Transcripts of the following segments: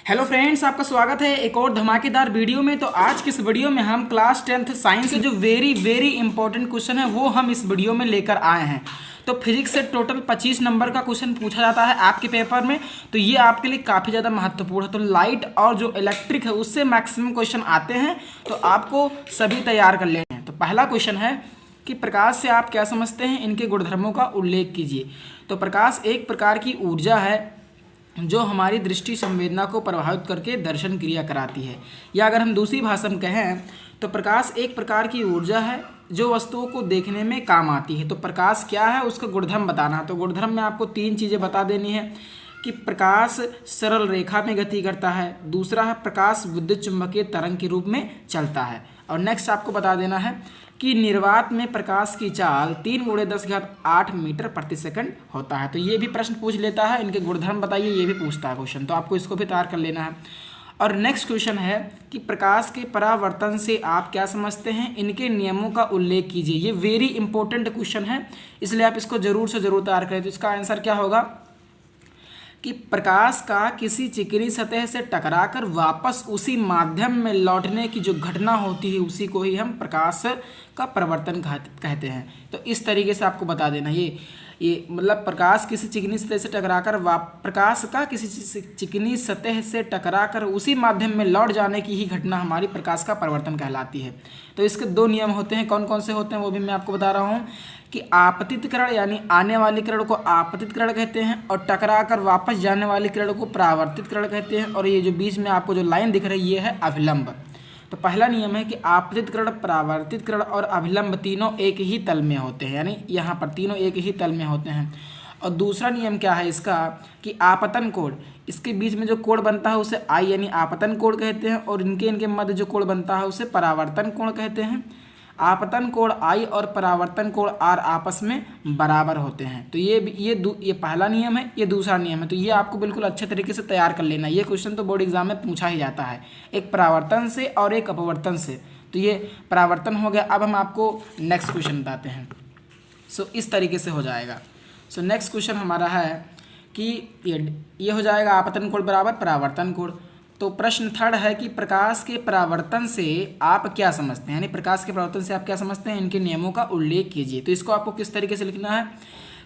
Hello friends, आपका स्वागत है एक और धमाकेदार वीडियो में। तो आज की इस वीडियो में हम क्लास 10th साइंस के जो वेरी इंपॉर्टेंट क्वेश्चन है वो हम इस वीडियो में लेकर आए हैं। तो फिजिक्स से टोटल 25 नंबर का क्वेश्चन पूछा जाता है आपके पेपर में, तो ये आपके लिए काफ़ी ज़्यादा महत्वपूर्ण है। तो लाइट और जो इलेक्ट्रिक है उससे मैक्सिमम क्वेश्चन आते हैं, तो आपको सभी तैयार कर लेने हैं। तो पहला क्वेश्चन है कि प्रकाश से आप क्या समझते हैं, इनके गुणधर्मों का उल्लेख कीजिए। तो प्रकाश एक प्रकार की ऊर्जा है जो हमारी दृष्टि संवेदना को प्रभावित करके दर्शन क्रिया कराती है, या अगर हम दूसरी भाषा में कहें तो प्रकाश एक प्रकार की ऊर्जा है जो वस्तुओं को देखने में काम आती है। तो प्रकाश क्या है, उसका गुणधर्म बताना है। तो गुणधर्म में आपको 3 चीज़ें बता देनी है कि प्रकाश सरल रेखा में गति करता है, दूसरा है प्रकाश विद्युत चुम्बकीय तरंग के रूप में चलता है, और नेक्स्ट आपको बता देना है कि निर्वात में प्रकाश की चाल 3×10⁸ मीटर प्रति सेकंड होता है। तो ये भी प्रश्न पूछ लेता है, इनके गुणधर्म बताइए, ये भी पूछता है क्वेश्चन, तो आपको इसको भी तैयार कर लेना है। और नेक्स्ट क्वेश्चन है कि प्रकाश के परावर्तन से आप क्या समझते हैं, इनके नियमों का उल्लेख कीजिए। ये वेरी इंपॉर्टेंट क्वेश्चन है, इसलिए आप इसको जरूर से जरूर तैयार करें। तो इसका आंसर क्या होगा कि प्रकाश का किसी चिकनी सतह से टकराकर वापस उसी माध्यम में लौटने की जो घटना होती है उसी को ही हम प्रकाश का परावर्तन कहते हैं। तो इस तरीके से आपको बता देना, ये मतलब प्रकाश किसी चिकनी सतह से टकराकर प्रकाश का किसी चिकनी सतह से टकराकर उसी माध्यम में लौट जाने की ही घटना हमारी प्रकाश का परावर्तन कहलाती है। तो इसके 2 नियम होते हैं, कौन कौन से होते हैं वो भी मैं आपको बता रहा हूँ कि आपतित किरण यानी आने वाली किरण को आपतित किरण कहते हैं, और टकरा कर वापस जाने वाली किरण को परावर्तित किरण कहते हैं, और ये जो बीच में आपको जो लाइन दिख रही है ये है अभिलंब। तो पहला नियम है कि आपतित किरण, परावर्तित किरण और अभिलंब तीनों एक ही तल में होते हैं, यानी यहाँ पर तीनों एक ही तल में होते हैं। और दूसरा नियम क्या है इसका कि आपतन कोण, इसके बीच में जो कोण बनता है उसे आई यानी आपतन कोण कहते हैं, और इनके मध्य जो कोण बनता है उसे परावर्तन कोण कहते हैं। आपतन कोण आई और परावर्तन कोण आर आपस में बराबर होते हैं। तो ये पहला नियम है, ये दूसरा नियम है। तो ये आपको बिल्कुल अच्छे तरीके से तैयार कर लेना। ये क्वेश्चन तो बोर्ड एग्जाम में पूछा ही जाता है, एक परावर्तन से और एक अपवर्तन से। तो ये परावर्तन हो गया। अब हम आपको नेक्स्ट क्वेश्चन बताते हैं। सो इस तरीके से हो जाएगा। सो नेक्स्ट क्वेश्चन हमारा है कि ये हो जाएगा आपतन कोण बराबर परावर्तन कोण। तो प्रश्न 3 है कि प्रकाश के परावर्तन से आप क्या समझते हैं, यानी प्रकाश के परावर्तन से आप क्या समझते हैं, इनके नियमों का उल्लेख कीजिए। तो इसको आपको किस तरीके से लिखना है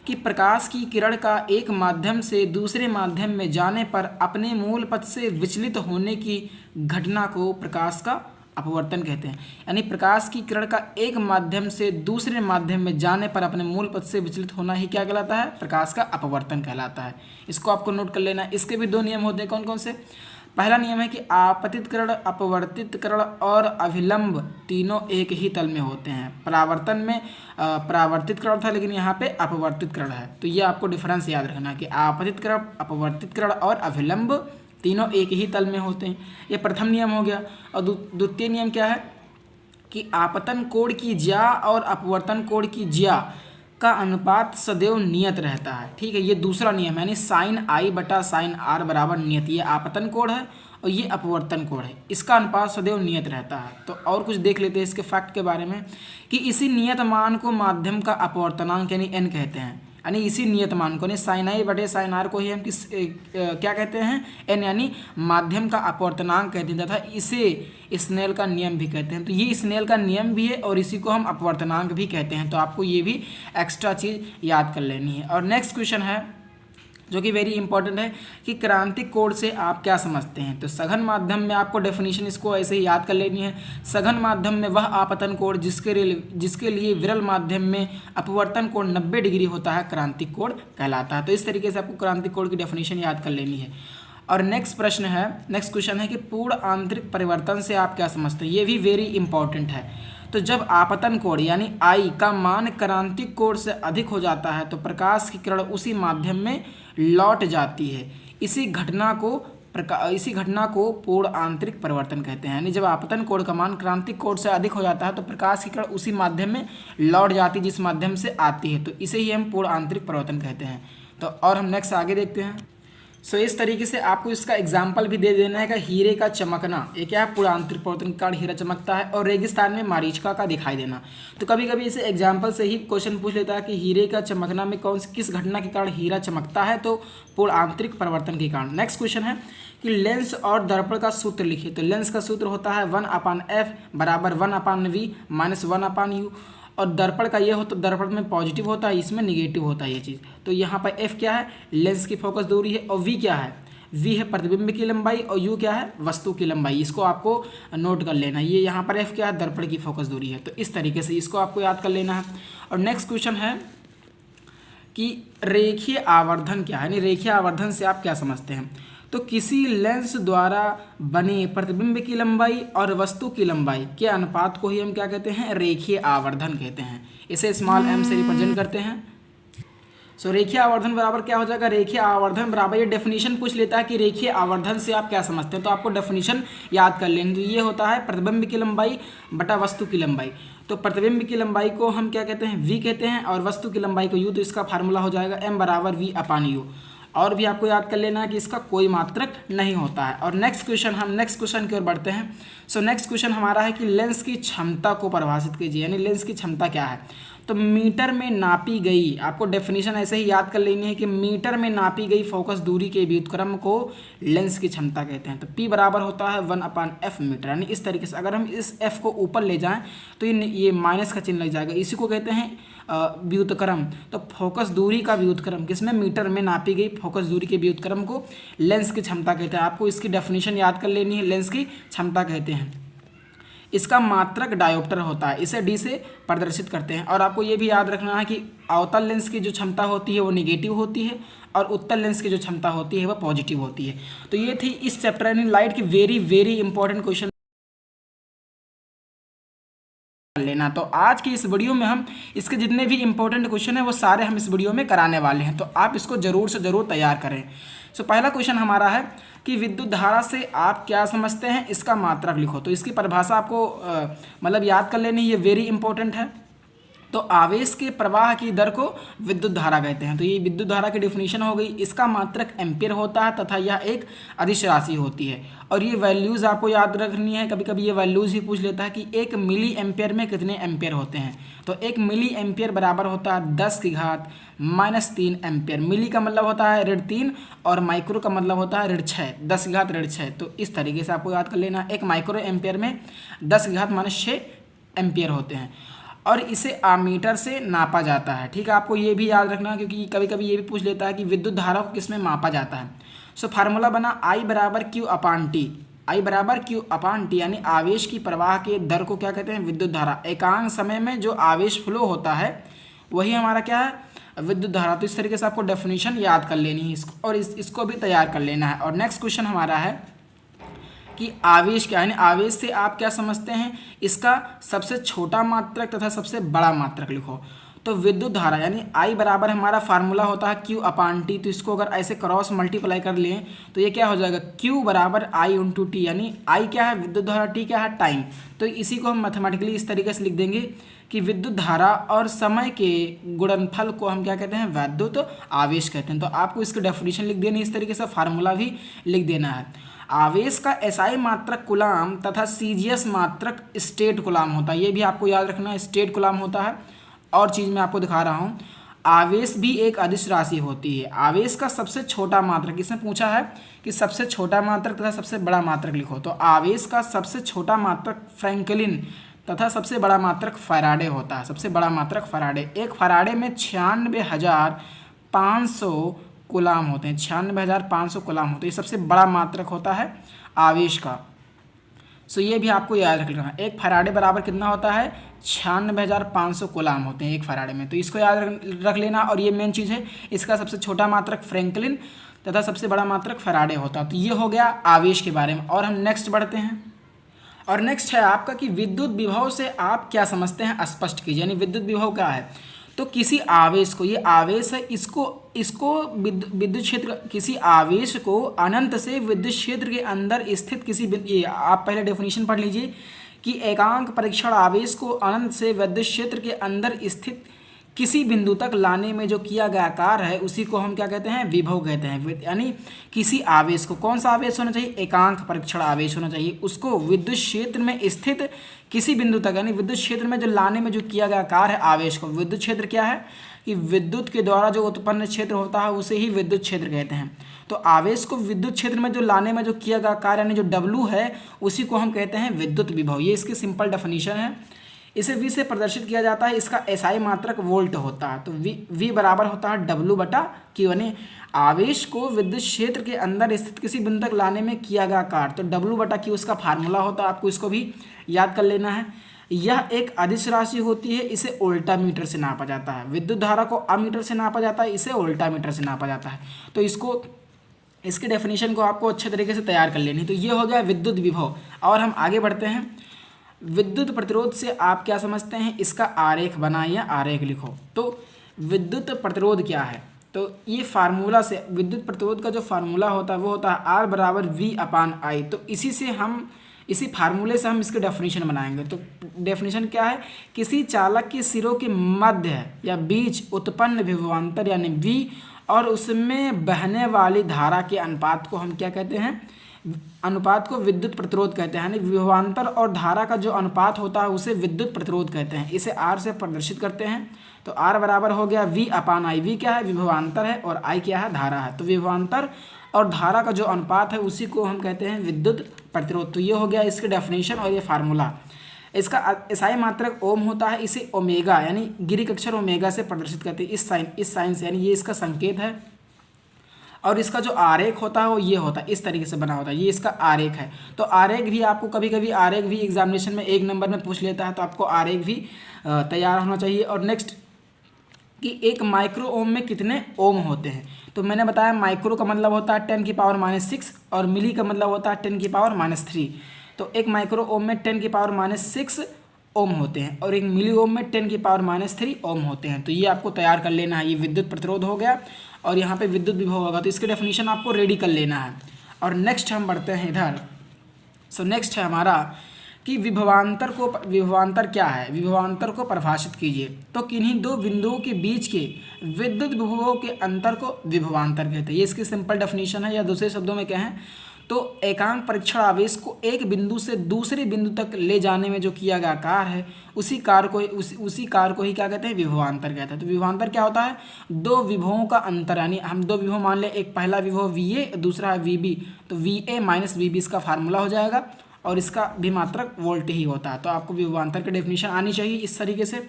कि प्रकाश की किरण का एक माध्यम से दूसरे माध्यम में जाने पर अपने मूल पथ से विचलित होने की घटना को प्रकाश का अपवर्तन कहते हैं। यानी प्रकाश की किरण का एक माध्यम से दूसरे माध्यम में जाने पर अपने मूल पथ से विचलित होना ही क्या कहलाता है, प्रकाश का अपवर्तन कहलाता है। इसको आपको नोट कर लेना है। इसके भी 2 नियम होते हैं, कौन कौन से। पहला नियम है कि आपतित किरण, अपवर्तित किरण और अभिलंब तीनों एक ही तल में होते हैं। परावर्तन में परावर्तित किरण था, लेकिन यहाँ पे अपवर्तित किरण है। तो ये आपको डिफरेंस याद रखना कि आपतित किरण, अपवर्तित किरण और अभिलंब तीनों एक ही तल में होते हैं। ये प्रथम नियम हो गया। और द्वितीय नियम क्या है कि आपतन कोण की ज्या और अपवर्तन कोण की ज्या का अनुपात सदैव नियत रहता है। ठीक है, ये दूसरा नियम है, यानी साइन आई बटा साइन आर बराबर नियत। ये आपतन कोण है और ये अपवर्तन कोण है, इसका अनुपात सदैव नियत रहता है। तो और कुछ देख लेते हैं इसके फैक्ट के बारे में कि इसी नियत मान को माध्यम का अपवर्तनांक यानी एन कहते हैं। यानी इसी नियत मान को, यानी साइन आई बटे साइन आर को ही हम क्या कहते हैं, एन, यानी माध्यम का अपवर्तनांक कहते हैं, तथा इसे स्नेल का नियम भी कहते हैं। तो ये स्नेल का नियम भी है और इसी को हम अपवर्तनांक भी कहते हैं। तो आपको ये भी एक्स्ट्रा चीज़ याद कर लेनी है। और नेक्स्ट क्वेश्चन है जो कि वेरी इंपॉर्टेंट है कि क्रांतिक कोण से आप क्या समझते हैं। तो सघन माध्यम में आपको डेफिनेशन इसको ऐसे ही याद कर लेनी है। सघन माध्यम में वह आपतन कोण जिसके लिए विरल माध्यम में अपवर्तन कोण 90 डिग्री होता है क्रांतिक कोण कहलाता है। तो इस तरीके से आपको क्रांतिक कोण की डेफिनेशन याद कर लेनी है। और नेक्स्ट क्वेश्चन है कि पूर्ण आंतरिक परिवर्तन से आप क्या समझते हैं। ये भी वेरी इंपॉर्टेंट है। तो जब आपतन कोण यानी आई का मान क्रांतिक कोण से अधिक हो जाता है तो प्रकाश की किरण उसी माध्यम में लौट जाती है। इसी घटना को पूर्ण आंतरिक परिवर्तन कहते हैं। यानी जब आपतन कोण का मान क्रांतिक कोण से अधिक हो जाता है तो प्रकाश की किरण उसी माध्यम में लौट जाती है जिस माध्यम से आती है। तो इसे ही हम पूर्ण आंतरिक परिवर्तन कहते हैं। तो और हम नेक्स्ट आगे देखते हैं। सो इस तरीके से आपको इसका एग्जाम्पल भी दे देना है कि हीरे का चमकना, ये क्या है, पूरा आंतरिक परिवर्तन के कारण हीरा चमकता है, और रेगिस्तान में मारीचिका का दिखाई देना। तो कभी कभी इसे एग्जाम्पल से ही क्वेश्चन पूछ लेता है कि हीरे का चमकना में किस घटना के कारण हीरा चमकता है, तो पूर्ण आंतरिक परिवर्तन के कारण। नेक्स्ट क्वेश्चन है कि लेंस और दर्पण का सूत्र लिखिए। तो लेंस का सूत्र होता है 1/f बराबर 1/v माइनस 1/u। और दर्पण का ये हो तो दर्पण में पॉजिटिव होता है, इसमें निगेटिव होता है ये चीज़। तो यहाँ पर f क्या है, लेंस की फोकस दूरी है, और v क्या है, v है प्रतिबिंब की लंबाई, और u क्या है, वस्तु की लंबाई। इसको आपको नोट कर लेना। ये यहाँ पर f क्या है, दर्पण की फोकस दूरी है। तो इस तरीके से इसको आपको याद कर लेना है। और नेक्स्ट क्वेश्चन है कि रेखीय आवर्धन क्या है, यानी रेखीय आवर्धन से आप क्या समझते हैं। तो किसी लेंस द्वारा बने प्रतिबिंब की लंबाई और वस्तु की लंबाई के अनुपात को ही हम क्या कहते हैं, रेखीय आवर्धन कहते हैं। इसे स्मॉल m से रिप्रेजेंट करते हैं। सो रेखीय आवर्धन बराबर क्या हो जाएगा, रेखीय आवर्धन बराबर, ये डेफिनेशन पूछ लेता है कि रेखीय आवर्धन से आप क्या समझते हैं, तो आपको डेफिनेशन याद कर लेनी। तो ये होता है प्रतिबिंब की लंबाई बटा वस्तु की लंबाई। तो प्रतिबिंब की लंबाई को हम क्या कहते हैं, v कहते हैं, और वस्तु की लंबाई को u। तो इसका फार्मूला हो जाएगा m बराबर v/u। और भी आपको याद कर लेना है कि इसका कोई मात्रक नहीं होता है। और नेक्स्ट क्वेश्चन की ओर बढ़ते हैं। सो नेक्स्ट क्वेश्चन हमारा है कि लेंस की क्षमता को परिभाषित कीजिए, यानी लेंस की क्षमता क्या है। तो मीटर में नापी गई, आपको डेफिनेशन ऐसे ही याद कर लेनी है कि मीटर में नापी गई फोकस दूरी के व्युत्क्रम को लेंस की क्षमता कहते हैं। तो P बराबर होता है 1/f मीटर। यानी इस तरीके से अगर हम इस f को ऊपर ले जाएं तो ये माइनस का चिन्ह लग जाएगा, इसी को कहते हैं व्युत्क्रम। तो फोकस दूरी का व्युत्क्रम किसमें, मीटर में नापी गई फोकस दूरी के व्युत्क्रम को लेंस की क्षमता कहते हैं। आपको इसकी डेफिनेशन याद कर लेनी है, लेंस की क्षमता कहते हैं। इसका मात्रक डायोप्टर होता है, इसे d से प्रदर्शित करते हैं। और आपको ये भी याद रखना है कि अवतल लेंस की जो क्षमता होती है वो निगेटिव होती है, और उत्तल लेंस की जो क्षमता होती है वो पॉजिटिव होती है। तो ये थी इस चैप्टर यानी लाइट की वेरी इंपॉर्टेंट क्वेश्चन लेना। तो आज की इस वीडियो में हम इसके जितने भी इंपॉर्टेंट क्वेश्चन हैं वो सारे हम इस वीडियो में कराने वाले हैं। तो आप इसको जरूर से ज़रूर तैयार करें। सो पहला क्वेश्चन हमारा है कि विद्युत धारा से आप क्या समझते हैं, इसका मात्रक लिखो। तो इसकी परिभाषा आपको मतलब याद कर लेनी, ये वेरी इंपॉर्टेंट है। तो आवेश के प्रवाह की दर को विद्युत धारा कहते हैं। तो ये विद्युत धारा की डेफिनेशन हो गई। इसका मात्रक एम्पियर होता है तथा यह एक अदिश राशि होती है। और ये वैल्यूज़ आपको याद रखनी है, कभी कभी ये वैल्यूज़ ही पूछ लेता है कि 1 मिली एम्पियर में कितने एम्पियर होते हैं। तो 1 मिली एम्पियर बराबर होता है 10⁻³ एम्पियर। मिली का मतलब होता है ऋण 3 और माइक्रो का मतलब होता है ऋण 6, 10⁻6। तो इस तरीके से आपको याद कर लेना, 1 माइक्रो एम्पियर में 10⁻6 एम्पियर होते हैं। और इसे आमीटर से नापा जाता है। ठीक है, आपको ये भी याद रखना क्योंकि कभी कभी ये भी पूछ लेता है कि विद्युत धारा को किस में मापा जाता है। सो फार्मूला बना I बराबर Q/T। I बराबर Q/T यानी आवेश की प्रवाह के दर को क्या कहते हैं, विद्युत धारा। एकांक समय में जो आवेश फ्लो होता है वही हमारा क्या है, विद्युत धारा। तो इस तरीके से आपको डेफिनेशन याद कर लेनी है इसको, और इसको भी तैयार कर लेना है। और नेक्स्ट क्वेश्चन हमारा है कि आवेश क्या है, यानी आवेश से आप क्या समझते हैं, इसका सबसे छोटा मात्रक तथा सबसे बड़ा मात्रक लिखो। तो विद्युत धारा यानी I बराबर हमारा फार्मूला होता है Q/T। तो इसको अगर ऐसे क्रॉस मल्टीप्लाई कर लें तो ये क्या हो जाएगा, Q बराबर I × T। यानी I क्या है, विद्युत धारा, T क्या है, टाइम। तो इसी को हम मैथमेटिकली इस तरीके से लिख देंगे कि विद्युत धारा और समय के गुणनफल को हम क्या कहते हैं, वैद्युत आवेश कहते हैं। तो आपको इसकी डेफिनेशन लिख देनी, इस तरीके से फार्मूला भी लिख देना है। आवेश का SI मात्रक कूलाम तथा CGS मात्रक स्टेट कूलाम होता है। ये भी आपको याद रखना, स्टेट कूलाम होता है। और चीज़ मैं आपको दिखा रहा हूँ, आवेश भी एक अदिश राशि होती है। आवेश का सबसे छोटा मात्रक, इसमें पूछा है कि सबसे छोटा मात्रक तथा सबसे बड़ा मात्रक लिखो। तो आवेश का सबसे छोटा मात्रक फ्रैंकलिन तथा सबसे बड़ा मात्रक फैराडे होता है। सबसे बड़ा मात्रक फैराडे। एक फैराडे में 96,500 कूलाम होते हैं। 96,500 कूलाम होते हैं। ये सबसे बड़ा मात्रक होता है आवेश का। सो ये भी आपको याद रखना है। एक फैराडे बराबर कितना होता है, 96,500 कूलाम होते हैं एक फैराडे में। तो इसको याद रख लेना। और ये मेन चीज़ है, इसका सबसे छोटा मात्रक फ्रैंकलिन तथा सबसे बड़ा मात्रक फैराडे होता है। तो ये हो गया आवेश के बारे में। और हम नेक्स्ट बढ़ते हैं। और नेक्स्ट है आपका कि विद्युत विभव से आप क्या समझते हैं, स्पष्ट कीजिए। यानी विद्युत विभव क्या है, तो किसी आवेश को, ये आवेश है, इसको विद्युत क्षेत्र, किसी आवेश को अनंत से विद्युत क्षेत्र के अंदर स्थित किसी, ये आप पहले डेफिनेशन पढ़ लीजिए कि एकांक परीक्षण आवेश को अनंत से विद्युत क्षेत्र के अंदर स्थित किसी बिंदु तक लाने में जो किया गया कार्य है उसी को हम क्या कहते हैं, विभव कहते हैं। यानी किसी आवेश को, कौन सा आवेश होना चाहिए, एकांक परीक्षण आवेश होना चाहिए, उसको विद्युत क्षेत्र में स्थित किसी बिंदु तक, यानी विद्युत क्षेत्र में जो लाने में जो किया गया कार्य है आवेश को, विद्युत क्षेत्र क्या है, कि विद्युत के द्वारा जो उत्पन्न क्षेत्र होता है उसे ही विद्युत क्षेत्र कहते हैं। तो आवेश को विद्युत क्षेत्र में जो लाने में जो किया गया कार्य यानी जो W है उसी को हम कहते हैं विद्युत विभव। ये इसकी सिंपल डेफिनेशन है। इसे V से प्रदर्शित किया जाता है, इसका SI मात्रक वोल्ट होता है। तो V बराबर होता है W/Q, यानी आवेश को विद्युत क्षेत्र के अंदर स्थित किसी बिंदु तक लाने में किया गया कार्य। तो W/Q उसका फार्मूला होता है, आपको इसको भी याद कर लेना है। यह एक अदिश राशि होती है, इसे उल्टा मीटर से नापा जाता है। विद्युत धारा को अमीटर से नापा जाता है, इसे उल्टा मीटर से नापा जाता है। तो इसके डेफिनेशन को आपको अच्छे तरीके से तैयार कर लेनी। तो ये हो गया विद्युत विभव। और हम आगे बढ़ते हैं। विद्युत प्रतिरोध से आप क्या समझते हैं, इसका आरेख बनाइए, आरेख लिखो। तो विद्युत प्रतिरोध क्या है, तो ये फार्मूला से विद्युत प्रतिरोध का जो फार्मूला होता है वो होता है R बराबर V/I। तो इसी फार्मूले से हम इसके डेफिनेशन बनाएंगे। तो डेफिनेशन क्या है, किसी चालक के सिरों के मध्य या बीच उत्पन्न विभवांतर यानी V और उसमें बहने वाली धारा के अनुपात को हम क्या कहते हैं, अनुपात को विद्युत प्रतिरोध कहते हैं। यानी विभवांतर और धारा का जो अनुपात होता है उसे विद्युत प्रतिरोध कहते हैं। इसे R से प्रदर्शित करते हैं। तो R बराबर हो गया V/I। V क्या है, विभवांतर है, और I क्या है, धारा है। तो विभवांतर और धारा का जो अनुपात है उसी को हम कहते हैं विद्युत प्रतिरोध। तो ये हो गया इसकी डेफिनेशन और ये फार्मूला। इसका SI मात्रक ओम होता है, इसे ओमेगा यानी ग्रीक अक्षर ओमेगा से प्रदर्शित करते हैं, इस साइन से, यानी ये इसका संकेत है। और इसका जो आरेख होता है वो ये होता है, इस तरीके से बना होता है, ये इसका आरेख है। तो आरेख भी आपको कभी कभी आरेख भी एग्जामिनेशन में 1 नंबर में पूछ लेता है, तो आपको आरेख भी तैयार होना चाहिए। और नेक्स्ट कि 1 माइक्रो ओम में कितने ओम होते हैं। तो मैंने बताया माइक्रो का मतलब होता है 10⁻⁻6 और मिली का मतलब होता है 10⁻3। तो 1 माइक्रो ओम में 10⁻6 ओम होते हैं और 1 मिली ओम में 10⁻3 ओम होते हैं। तो ये आपको तैयार कर लेना है। ये विद्युत प्रतिरोध हो गया और यहाँ पे विद्युत विभव होगा। तो इसके डेफिनेशन आपको रेडी कर लेना है। और नेक्स्ट हम बढ़ते हैं इधर। सो नेक्स्ट है हमारा कि विभवांतर क्या है, विभवांतर को परिभाषित कीजिए। तो किन्हीं दो बिंदुओं के बीच के विद्युत विभवों के अंतर को विभवांतर कहते हैं। ये इसकी सिंपल डेफिनेशन है, या दूसरे शब्दों में कहें तो एकांक परीक्षण आवेश को एक बिंदु से दूसरे बिंदु तक ले जाने में जो किया गया कार्य है उसी कार्य को ही क्या कहते हैं, विभवांतर कहते हैं। तो विभवांतर क्या होता है, दो विभवों का अंतर, यानी हम दो विभव मान ले, एक पहला विभव VA दूसरा है VB। तो VA माइनस VB इसका फार्मूला हो जाएगा और इसका भी मात्रक वोल्ट ही होता है। तो आपको विभवांतर की डेफिनेशन आनी चाहिए इस तरीके से।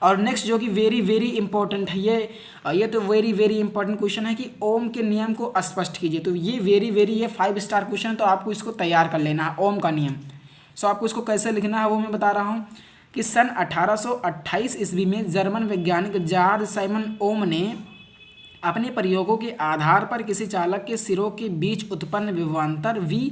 और नेक्स्ट जो कि वेरी वेरी इंपॉर्टेंट है, ये तो वेरी वेरी इंपॉर्टेंट क्वेश्चन है कि ओम के नियम को स्पष्ट कीजिए। तो ये वेरी वेरी ये 5 स्टार क्वेश्चन है, तो आपको इसको तैयार कर लेना है, ओम का नियम। सो आपको इसको कैसे लिखना है वो मैं बता रहा हूँ कि सन 1828 ईस्वी में जर्मन वैज्ञानिक जॉर्ज साइमन ओम ने अपने प्रयोगों के आधार पर किसी चालक के सिरों के बीच उत्पन्न विभवांतर V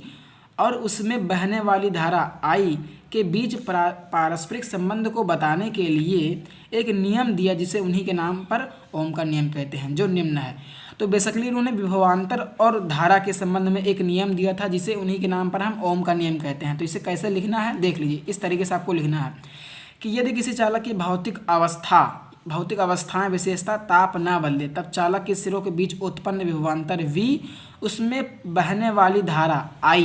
और उसमें बहने वाली धारा I के बीच पारस्परिक संबंध को बताने के लिए एक नियम दिया, जिसे उन्हीं के नाम पर ओम का नियम कहते हैं, जो निम्न है। तो बेसिकली उन्होंने विभवांतर और धारा के संबंध में एक नियम दिया था, जिसे उन्हीं के नाम पर हम ओम का नियम कहते हैं। तो इसे कैसे लिखना है देख लीजिए, इस तरीके से आपको लिखना है कि यदि किसी चालक की भौतिक अवस्थाएं विशेषता ताप न बदले, तब चालक के सिरों के बीच उत्पन्न विभवांतर V उसमें बहने वाली धारा I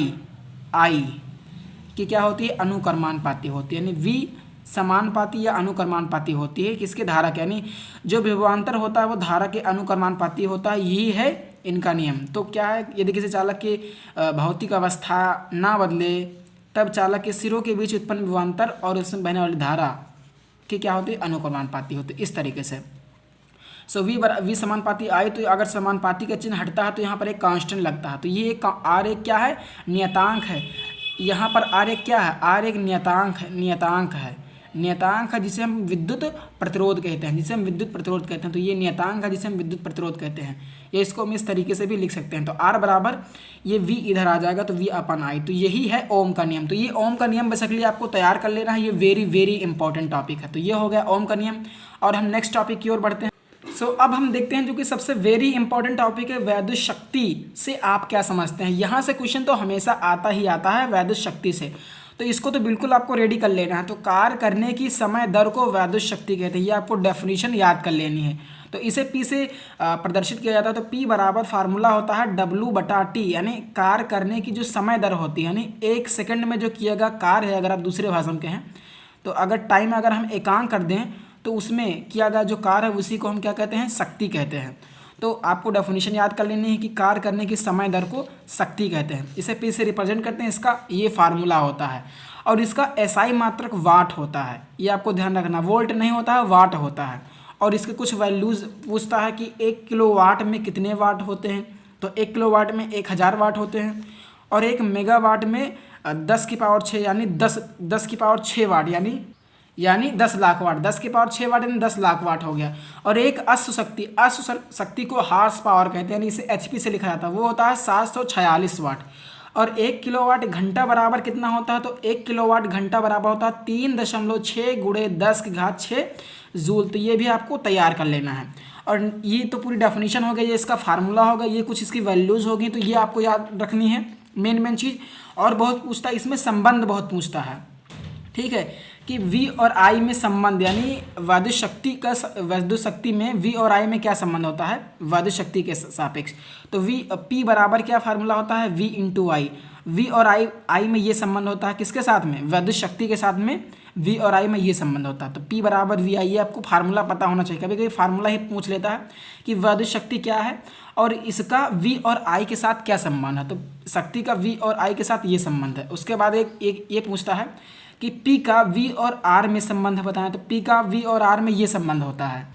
कि क्या होती है, अनुक्रमानुपाती होती है। यानी V समानुपाती या अनुक्रमानुपाती होती है किसके, धारा के। यानी जो विभवांतर होता है वो धारा के अनुक्रमानुपाती होता है, यही है इनका नियम। तो क्या है, यदि किसी चालक की भौतिक अवस्था ना बदले, तब चालक के सिरों के बीच उत्पन्न विभवांतर और उसमें बहने वाली धारा की क्या होती है, अनुक्रमानुपाती होती है, इस तरीके से। सो V समानुपाती I, तो अगर समानुपाती का चिन्ह हटता है तो यहाँ पर एक कांस्टेंट लगता है। तो ये एक R एक क्या है, नियतांक है। यहाँ पर R एक क्या है, R एक नियतांक है जिसे हम विद्युत प्रतिरोध कहते हैं, तो ये नियतांक है जिसे हम विद्युत प्रतिरोध कहते हैं। या इसको हम इस तरीके से भी लिख सकते हैं। तो R बराबर ये V इधर आ जाएगा, तो V/I। तो यही है ओम का नियम। तो ये ओम का नियम बेसिकली आपको तैयार कर लेना है, ये वेरी वेरी इंपॉर्टेंट टॉपिक है। तो ये हो गया ओम का नियम। और हम नेक्स्ट टॉपिक की ओर बढ़ते हैं। अब हम देखते हैं जो कि सबसे वेरी इंपॉर्टेंट टॉपिक है, वैद्युत शक्ति से आप क्या समझते हैं। यहाँ से क्वेश्चन तो हमेशा आता ही आता है वैद्युत शक्ति से, तो इसको तो बिल्कुल आपको रेडी कर लेना है। तो कार्य करने की समय दर को वैद्युत शक्ति कहते हैं, ये आपको डेफिनेशन याद कर लेनी है। तो इसे P से प्रदर्शित किया जाता है। तो P बराबर फार्मूला होता है W/T, यानी कार्य करने की जो समय दर होती है, यानी 1 सेकंड में जो किया गया कार्य है, अगर आप दूसरे भाषा में कहें तो अगर टाइम अगर हम एकांक कर दें तो उसमें किया गया जो कार्य है उसी को हम क्या कहते हैं, शक्ति कहते हैं। तो आपको डेफिनेशन याद कर लेनी है कि कार्य करने की समय दर को शक्ति कहते हैं। इसे पी से रिप्रेजेंट करते हैं, इसका ये फार्मूला होता है और इसका एसआई मात्रक वाट होता है। ये आपको ध्यान रखना, वोल्ट नहीं होता है, वाट होता है। और इसके कुछ वैल्यूज़ पूछता है कि 1 किलोवाट में कितने वाट होते हैं, तो 1 किलोवाट में 1000 वाट होते हैं और 1 मेगावाट में 10 की पावर 6 यानी 10 की पावर 6 वाट यानी 10 लाख वाट। 10 की पावर 6 वाट यानी 10 लाख वाट हो गया। और एक अश्व शक्ति को हार्स पावर कहते हैं, यानी इसे एचपी से लिखा जाता है, वो होता है 746 वाट। और 1 किलोवाट घंटा बराबर कितना होता है, तो 1 किलोवाट घंटा बराबर होता है 3.6 गुणे 10 की घात 6 जूल। तो ये भी आपको तैयार कर लेना है। और ये तो पूरी डेफिनेशन हो गई, ये इसका फार्मूला होगा, ये कुछ इसकी वैल्यूज़ होगी, तो ये आपको याद रखनी है मेन चीज़। और बहुत पूछता है इसमें, संबंध बहुत पूछता है, ठीक है, कि V और I में संबंध, यानी वैद्युत शक्ति में V और I में क्या संबंध होता है, वैद्युत शक्ति के सापेक्ष। तो P बराबर क्या फार्मूला होता है, V इंटू आई। V और I में ये संबंध होता है, किसके साथ में, वैद्युत शक्ति के साथ में V और I में ये संबंध होता है। तो P बराबर VI, ये आपको फार्मूला पता होना चाहिए। कभी कभी फार्मूला ही पूछ लेता है कि वैद्युत शक्ति क्या है और इसका V और I के साथ क्या संबंध है। तो शक्ति का V और I के साथ ये संबंध है। उसके बाद एक ये पूछता है कि P का V और R में संबंध बताएं, तो P का V और R में ये संबंध होता है।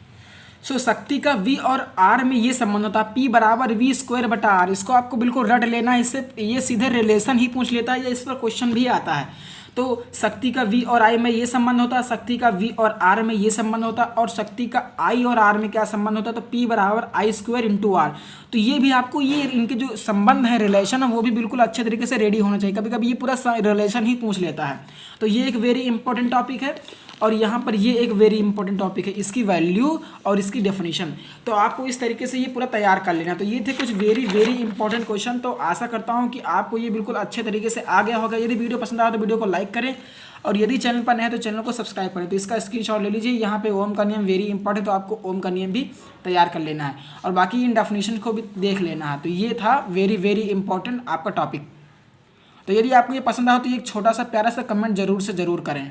शक्ति का V और R में ये संबंध होता है, P बराबर V²/R। इसको आपको बिल्कुल रट लेना है, इससे ये सीधे रिलेशन ही पूछ लेता है या इस पर क्वेश्चन भी आता है। तो शक्ति का V और I में ये संबंध होता है, शक्ति का V और R में ये संबंध होता है, और शक्ति का I और R में क्या संबंध होता है, तो P बराबर I² इंटू R। तो ये भी आपको, ये इनके जो संबंध है, रिलेशन है, वो भी बिल्कुल अच्छे तरीके से रेडी होना चाहिए। कभी कभी ये पूरा रिलेशन ही पूछ लेता है। तो ये एक वेरी इंपॉर्टेंट टॉपिक है और यहाँ पर ये एक वेरी इंपॉर्टेंट टॉपिक है, इसकी वैल्यू और इसकी डेफिनेशन। तो आपको इस तरीके से ये पूरा तैयार कर लेना। तो ये थे कुछ वेरी वेरी इंपॉर्टेंट क्वेश्चन। तो आशा करता हूँ कि आपको ये बिल्कुल अच्छे तरीके से आ गया होगा। यदि वीडियो पसंद आया तो वीडियो को लाइक करें और यदि चैनल पर नए हैं तो चैनल को सब्सक्राइब करें। तो इसका स्क्रीनशॉट ले लीजिए, यहाँ पे ओम का नियम वेरी इंपॉर्टेंट, तो आपको ओम का नियम भी तैयार कर लेना है और बाकी इन डेफिनेशन को भी देख लेना है। तो ये था वेरी वेरी इंपॉर्टेंट आपका टॉपिक। तो यदि आपको ये पसंद आया तो एक छोटा सा प्यारा सा कमेंट जरूर से ज़रूर करें।